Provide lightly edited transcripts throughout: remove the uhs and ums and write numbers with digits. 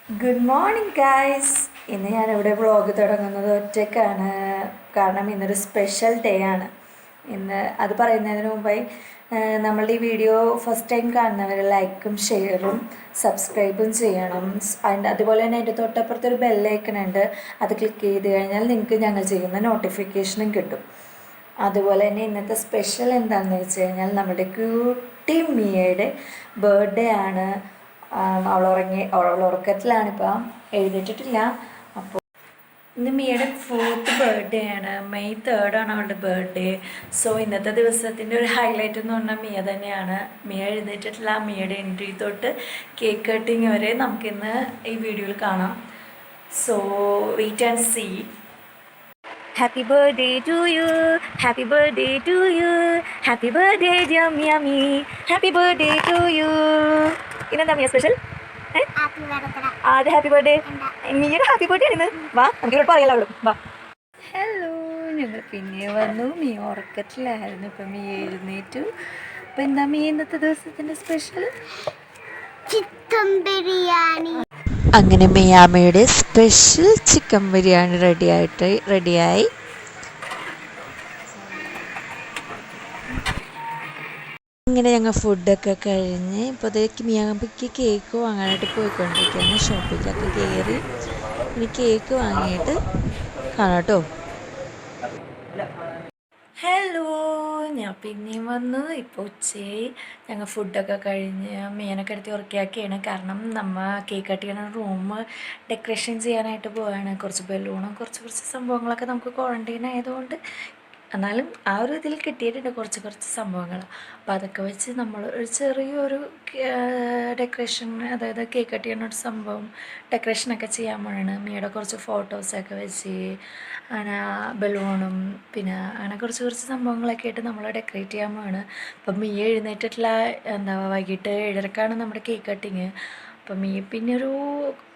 Good morning guys. ഇന്ന് ഞാനിവിടെ vlog തുടങ്ങുന്നത് ഒറ്റയ്ക്കാണ്. കാരണം ഇന്നൊരു സ്പെഷ്യൽ ഡേ ആണ്. ഇന്ന് അത് പറയുന്നതിന് മുമ്പായി നമ്മളുടെ ഈ വീഡിയോ ഫസ്റ്റ് ടൈം കാണുന്നവർ ലൈക്കും ഷെയറും സബ്സ്ക്രൈബും ചെയ്യണം. അതുപോലെ തന്നെ അതിൻ്റെ തൊട്ടപ്പുറത്തൊരു ബെല്ലൈക്കൺ ഉണ്ട്. അത് ക്ലിക്ക് ചെയ്ത് കഴിഞ്ഞാൽ നിങ്ങൾക്ക് ഞങ്ങൾ ചെയ്യുന്ന നോട്ടിഫിക്കേഷനും കിട്ടും. അതുപോലെ തന്നെ ഇന്നത്തെ സ്പെഷ്യൽ എന്താണെന്ന് വെച്ച് കഴിഞ്ഞാൽ നമ്മുടെ ക്യൂട്ടി മിയയുടെ ബർത്ത്ഡേ ആണ്. അവൾ ഉറക്കത്തിലാണിപ്പം, എഴുന്നേറ്റിട്ടില്ല. അപ്പോൾ ഇന്ന് മിയയുടെ 4th ബർത്ത്ഡേ ആണ്. മെയ് 3rd ആണ് അവളുടെ ബർത്ത്ഡേ. സോ ഇന്നത്തെ ദിവസത്തിൻ്റെ ഒരു ഹൈലൈറ്റ് എന്ന് പറഞ്ഞാൽ മിയ തന്നെയാണ്. മിയ എഴുന്നേറ്റിട്ടില്ല. മിയയുടെ എൻട്രി തൊട്ട് കേക്ക് കട്ടിങ് വരെ നമുക്കിന്ന് ഈ വീഡിയോയിൽ കാണാം. So wait and see. Happy birthday to you, happy birthday to you, happy birthday dear Miami, happy birthday to you. ഇന്നെന്താ മിയ സ്പെഷ്യൽ? അത് ഹാപ്പി ബർത്ത്ഡേ. മിയയുടെ ഹാപ്പി ബർത്ത്ഡേ ആണ് ഇന്ന്. വാ, നമുക്ക് ഇവിടെ പറയാലോ അവളും. വാ. ഹലോ, ഞങ്ങൾ പിന്നെ വന്നു. മിയ ഉറക്കത്തിലായിരുന്നു. ഇപ്പം മിയ എഴുന്നേറ്റു. അപ്പം എന്താ മിയ ഇന്നത്തെ ദിവസത്തിൻ്റെ സ്പെഷ്യൽ? ചിക്കൻ ബിരിയാണി. അങ്ങനെ മിയാമ്മയുടെ സ്പെഷ്യൽ ചിക്കൻ ബിരിയാണി റെഡിയായി. ഇങ്ങനെ ഞങ്ങൾ ഫുഡൊക്കെ കഴിഞ്ഞ് ഇപ്പോഴത്തേക്ക് മിയാമ്മയ്ക്ക് കേക്ക് വാങ്ങാനായിട്ട് പോയിക്കൊണ്ടിരിക്കുകയാണ്. ഷോപ്പിലൊക്കെ കയറി ഇനി കേക്ക് വാങ്ങിയിട്ട് കാണാം കേട്ടോ. ഹലോ, ഞാൻ പിന്നെയും വന്നു. ഇപ്പോൾ ഉച്ചയായി. ഞങ്ങൾ ഫുഡൊക്കെ കഴിഞ്ഞ് മീനൊക്കെ എടുത്ത് ഉറക്കിയാക്കിയാണ്. കാരണം നമ്മൾ കേക്ക് കട്ട് ചെയ്യണ റൂം ഡെക്കറേഷൻ ചെയ്യാനായിട്ട് പോവുകയാണ്. കുറച്ച് ബലൂണും കുറച്ച് സംഭവങ്ങളൊക്കെ നമുക്ക് ക്വാറൻറ്റൈൻ ആയതുകൊണ്ട് എന്നാലും ആ ഒരു ഇതിൽ കിട്ടിയിട്ടുണ്ട് കുറച്ച് സംഭവങ്ങൾ. അപ്പോൾ അതൊക്കെ വെച്ച് നമ്മൾ ഒരു ചെറിയൊരു ഡെക്കറേഷൻ, അതായത് കേക്ക് കട്ട് ചെയ്യുന്ന ഒരു സംഭവം ഡെക്കറേഷനൊക്കെ ചെയ്യാൻ പോവാണ്. മിയയുടെ കുറച്ച് ഫോട്ടോസൊക്കെ വെച്ച് അങ്ങനെ ബലൂണും പിന്നെ അങ്ങനെ കുറച്ച് സംഭവങ്ങളൊക്കെ ആയിട്ട് നമ്മൾ ഡെക്കറേറ്റ് ചെയ്യാൻ പോവാണ്. അപ്പം മിയ എഴുന്നേറ്റിട്ടുള്ള വൈകിട്ട് 7:30ക്കാണ് നമ്മുടെ കേക്ക് കട്ടിങ്. അപ്പം മിയ പിന്നെ ഒരു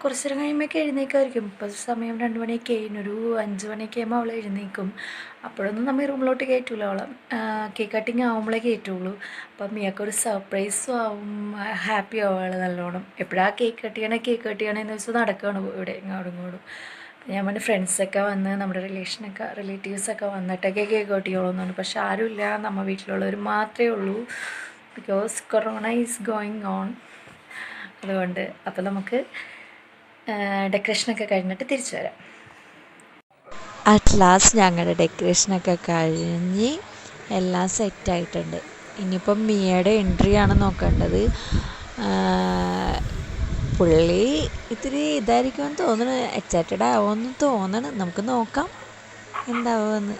കുറച്ച് നേരം കഴിയുമ്പോഴൊക്കെ എഴുന്നേൽക്കുമായിരിക്കും. ഇപ്പോൾ സമയം 2 മണിയൊക്കെ കഴിഞ്ഞു. ഒരു 5 മണിയൊക്കെ ആകുമ്പോൾ അവൾ എഴുന്നേൽക്കും. അപ്പോഴൊന്നും നമ്മൾ റൂമിലോട്ട് കയറ്റില്ല. അവളെ കേക്ക് കട്ടിങ് ആകുമ്പോഴേ കയറ്റുള്ളൂ. അപ്പം മിയക്കൊരു സർപ്രൈസും ആവും, ഹാപ്പി ആവും അവൾ നല്ലോണം. എപ്പോഴാണ് കേക്ക് കട്ട് ചെയ്യണമെന്ന് വെച്ചാൽ നടക്കുകയാണ് ഇവിടെ ഇങ്ങോട്ടും. ഞാൻ പറഞ്ഞ ഫ്രണ്ട്സൊക്കെ വന്ന് നമ്മുടെ റിലേറ്റീവ്സൊക്കെ വന്നിട്ടൊക്കെ കേക്ക് കട്ട് ചെയ്യണമെന്നാണ്. പക്ഷെ ആരുമില്ല, നമ്മൾ വീട്ടിലുള്ളവർ മാത്രമേ ഉള്ളൂ. Because corona is going on. അതുകൊണ്ട് അപ്പോൾ നമുക്ക് ഡെക്കറേഷനൊക്കെ കഴിഞ്ഞിട്ട് തിരിച്ചു വരാം. അറ്റ് ലാസ്റ്റ് ഞങ്ങളുടെ ഡെക്കറേഷനൊക്കെ കഴിഞ്ഞ് എല്ലാം സെറ്റായിട്ടുണ്ട്. ഇനിയിപ്പം മിയയുടെ എൻട്രിയാണ് നോക്കേണ്ടത്. പുള്ളി ഇത്തിരി ഇതായിരിക്കുമെന്ന് തോന്നുന്നു, എക്സൈറ്റഡ് ആവുമെന്ന് തോന്നണം. നമുക്ക് നോക്കാം എന്താവുമെന്ന്.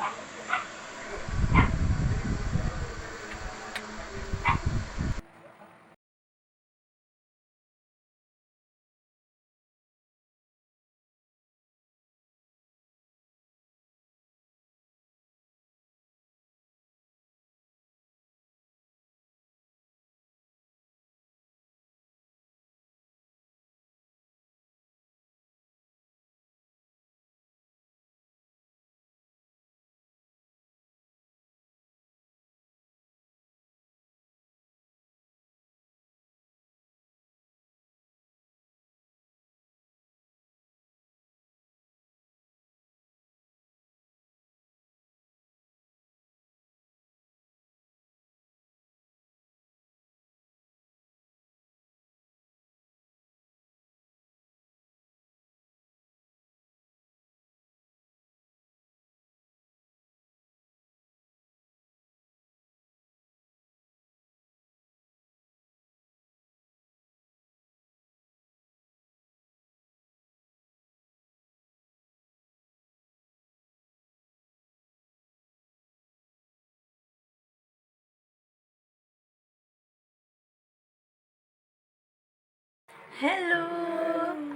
ഹലോ,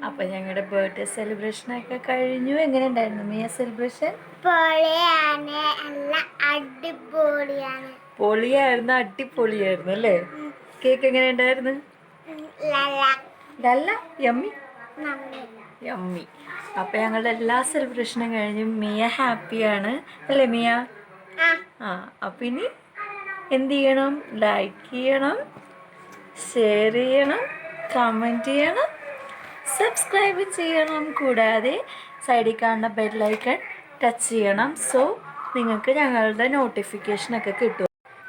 അപ്പം ഞങ്ങളുടെ ബർത്ത്ഡേ സെലിബ്രേഷനൊക്കെ കഴിഞ്ഞു. എങ്ങനെ ഉണ്ടായിരുന്നു മിയ സെലിബ്രേഷൻ? പൊളിയായിരുന്നു, അടിപൊളിയായിരുന്നു അല്ലേ? കേക്ക് എങ്ങനെ ഉണ്ടായിരുന്നു? യമ്മി. അപ്പം ഞങ്ങളുടെ എല്ലാ സെലിബ്രേഷനും കഴിഞ്ഞു. മിയ ഹാപ്പിയാണ് അല്ലേ മിയ? അപ്പം ഇനി എന്ത് ചെയ്യണം? ലൈക്ക് ചെയ്യണം, ഷെയർ ചെയ്യണം, കമൻറ്റ് ചെയ്യണം, സബ്സ്ക്രൈബ് ചെയ്യണം. കൂടാതെ സൈഡിൽ കാണുന്ന ബെല്ലൈക്കൺ ടച്ച് ചെയ്യണം. സോ നിങ്ങൾക്ക് ഞങ്ങളുടെ നോട്ടിഫിക്കേഷനൊക്കെ കിട്ടും.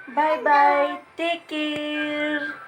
Bye bye, take care.